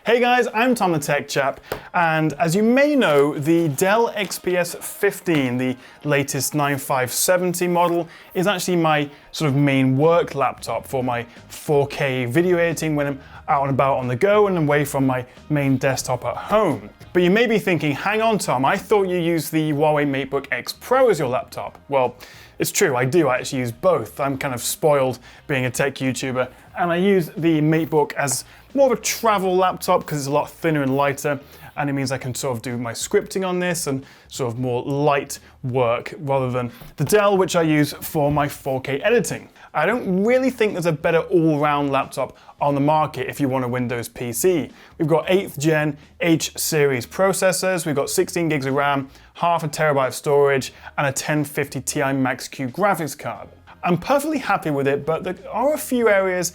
Hey guys, I'm Tom the Tech Chap, and as you may know, the Dell XPS 15, the latest 9570 model, is actually my sort of main work laptop for my 4K video editing when I'm out and about on the go and away from my main desktop at home. But you may be thinking, hang on Tom, I thought you used the Huawei MateBook X Pro as your laptop. Well, it's true, I do actually use both. I'm kind of spoiled being a tech YouTuber, and I use the MateBook as more of a travel laptop because it's a lot thinner and lighter, and it means I can sort of do my scripting on this and sort of more light work rather than the Dell, which I use for my 4K editing. I don't really think there's a better all-round laptop on the market if you want a Windows PC. We've got 8th gen H series processors, we've got 16 gigs of RAM, half a terabyte of storage, and a 1050 Ti Max-Q graphics card. I'm perfectly happy with it, but there are a few areas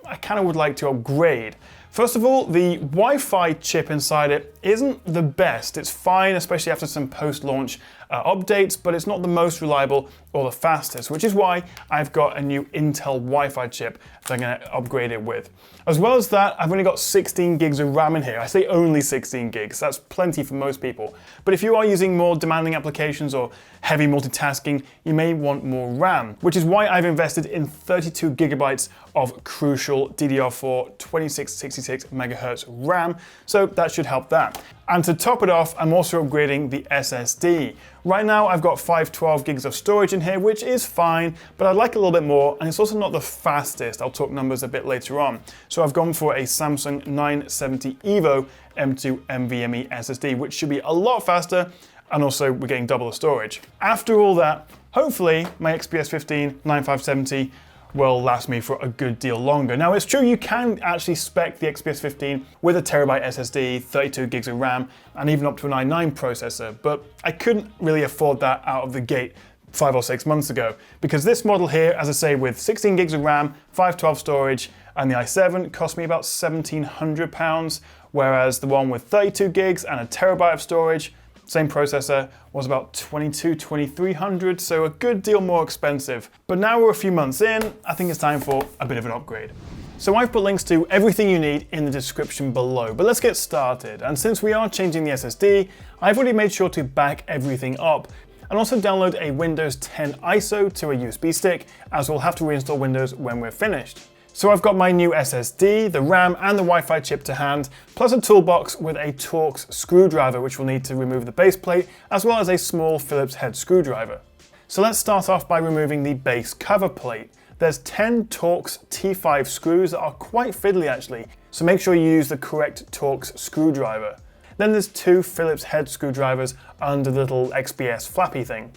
I kind of would like to upgrade. First of all, the Wi-Fi chip inside it isn't the best. It's fine, especially after some post-launch updates, but it's not the most reliable or the fastest, which is why I've got a new Intel Wi-Fi chip that I'm going to upgrade it with. As well as that, I've only got 16 gigs of RAM in here. I say only 16 gigs, that's plenty for most people. But if you are using more demanding applications or heavy multitasking, you may want more RAM, which is why I've invested in 32 gigabytes of Crucial DDR4 2666 MHz RAM, so that should help that. And to top it off, I'm also upgrading the SSD. Right now I've got 512 gigs of storage in here, which is fine, but I'd like a little bit more, and it's also not the fastest. I'll talk numbers a bit later on. So I've gone for a Samsung 970 EVO M2 NVMe SSD, which should be a lot faster, and also we're getting double the storage. After all that, hopefully my XPS 15 9570 will last me for a good deal longer. Now it's true you can actually spec the XPS 15 with a terabyte SSD, 32 gigs of RAM, and even up to an i9 processor, but I couldn't really afford that out of the gate 5 or 6 months ago, because this model here, as I say, with 16 gigs of RAM, 512 storage, and the i7 cost me about £1,700, whereas the one with 32 gigs and a terabyte of storage, same processor, was about $2,200–2,300, so a good deal more expensive. But now we're a few months in, I think it's time for a bit of an upgrade. So I've put links to everything you need in the description below, but let's get started. And since we are changing the SSD, I've already made sure to back everything up, and also download a Windows 10 ISO to a USB stick, as we'll have to reinstall Windows when we're finished. So I've got my new SSD, the RAM and the Wi-Fi chip to hand, plus a toolbox with a Torx screwdriver which we'll need to remove the base plate, as well as a small Phillips head screwdriver. So let's start off by removing the base cover plate. There's 10 Torx T5 screws that are quite fiddly actually, so make sure you use the correct Torx screwdriver. Then there's 2 Phillips head screwdrivers under the little XPS flappy thing.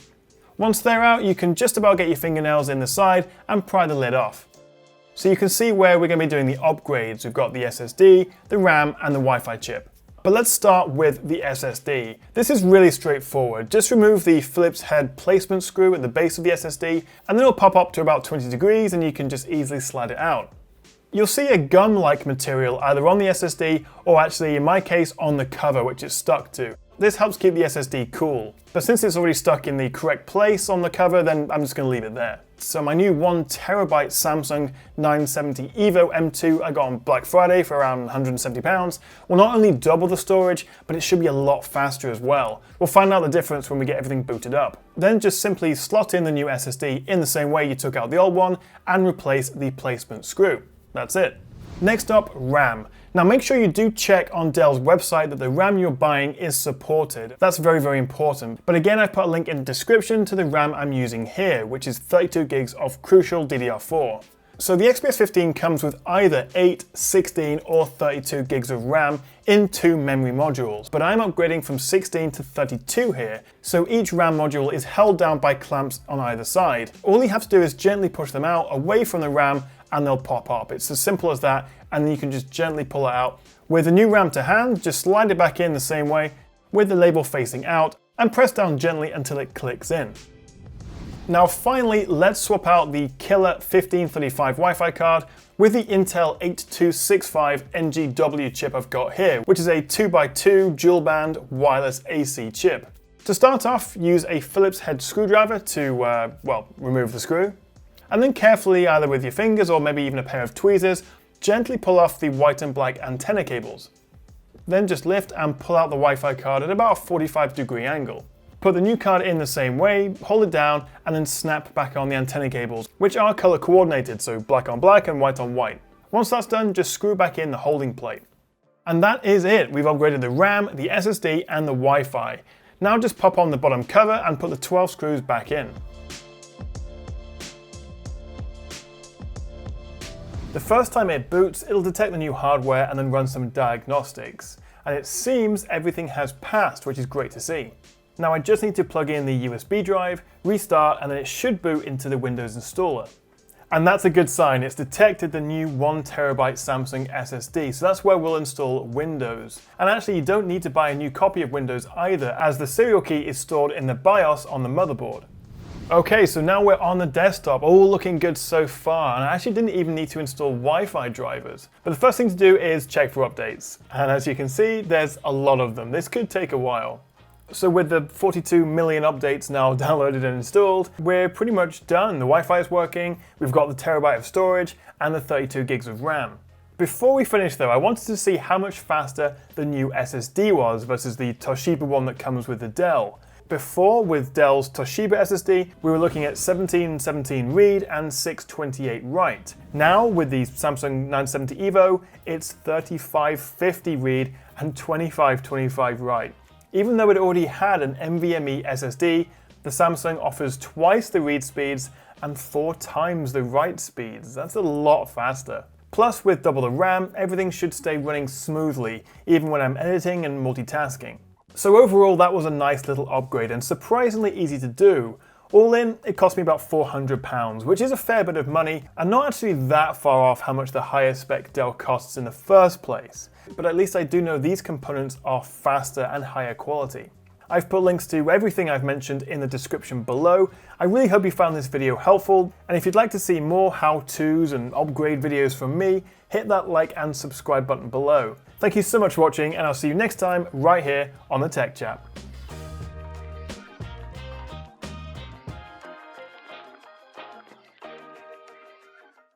Once they're out, you can just about get your fingernails in the side and pry the lid off. So you can see where we're going to be doing the upgrades. We've got the SSD, the RAM and the Wi-Fi chip. But let's start with the SSD. This is really straightforward. Just remove the Phillips head placement screw at the base of the SSD, and then it'll pop up to about 20 degrees and you can just easily slide it out. You'll see a gum-like material either on the SSD or actually in my case on the cover which it's stuck to. This helps keep the SSD cool. But since it's already stuck in the correct place on the cover, then I'm just going to leave it there. So my new 1TB Samsung 970 EVO M2 I got on Black Friday for around £170 will not only double the storage, but it should be a lot faster as well. We'll find out the difference when we get everything booted up. Then just simply slot in the new SSD in the same way you took out the old one and replace the placement screw. That's it. Next up, RAM. Now make sure you do check on Dell's website that the RAM you're buying is supported. That's very, very important. But again, I've put a link in the description to the RAM I'm using here, which is 32 gigs of Crucial DDR4. So the XPS 15 comes with either 8, 16 or 32 gigs of RAM in 2 memory modules, but I'm upgrading from 16 to 32 here, so each RAM module is held down by clamps on either side. All you have to do is gently push them out away from the RAM and they'll pop up. It's as simple as that, and then you can just gently pull it out. With the new RAM to hand, just slide it back in the same way with the label facing out and press down gently until it clicks in. Now finally, let's swap out the killer 1535 Wi-Fi card with the Intel 8265 NGW chip I've got here, which is a 2x2 dual band wireless AC chip. To start off, use a Phillips head screwdriver to, remove the screw. And then carefully, either with your fingers or maybe even a pair of tweezers, gently pull off the white and black antenna cables. Then just lift and pull out the Wi-Fi card at about a 45-degree angle. Put the new card in the same way, hold it down, and then snap back on the antenna cables, which are color coordinated, so black on black and white on white. Once that's done, just screw back in the holding plate. And that is it. We've upgraded the RAM, the SSD, and the Wi-Fi. Now just pop on the bottom cover and put the 12 screws back in. The first time it boots, it'll detect the new hardware and then run some diagnostics. And it seems everything has passed, which is great to see. Now I just need to plug in the USB drive, restart, and then it should boot into the Windows installer. And that's a good sign. It's detected the new 1TB Samsung SSD, so that's where we'll install Windows. And actually, you don't need to buy a new copy of Windows either, as the serial key is stored in the BIOS on the motherboard. Okay, so now we're on the desktop, all looking good so far, and I actually didn't even need to install Wi-Fi drivers. But the first thing to do is check for updates. And as you can see, there's a lot of them. This could take a while. So with the 42 million updates now downloaded and installed, we're pretty much done. The Wi-Fi is working, we've got the terabyte of storage, and the 32 gigs of RAM. Before we finish though, I wanted to see how much faster the new SSD was versus the Toshiba one that comes with the Dell. Before, with Dell's Toshiba SSD, we were looking at 1717 read and 628 write. Now, with the Samsung 970 EVO, it's 3550 read and 2525 write. Even though it already had an NVMe SSD, the Samsung offers twice the read speeds and 4 times the write speeds. That's a lot faster. Plus, with double the RAM, everything should stay running smoothly, even when I'm editing and multitasking. So overall, that was a nice little upgrade and surprisingly easy to do. All in, it cost me about £400, which is a fair bit of money, and not actually that far off how much the higher spec Dell costs in the first place. But at least I do know these components are faster and higher quality. I've put links to everything I've mentioned in the description below. I really hope you found this video helpful, and if you'd like to see more how-tos and upgrade videos from me, hit that like and subscribe button below. Thank you so much for watching, and I'll see you next time right here on the Tech Chap.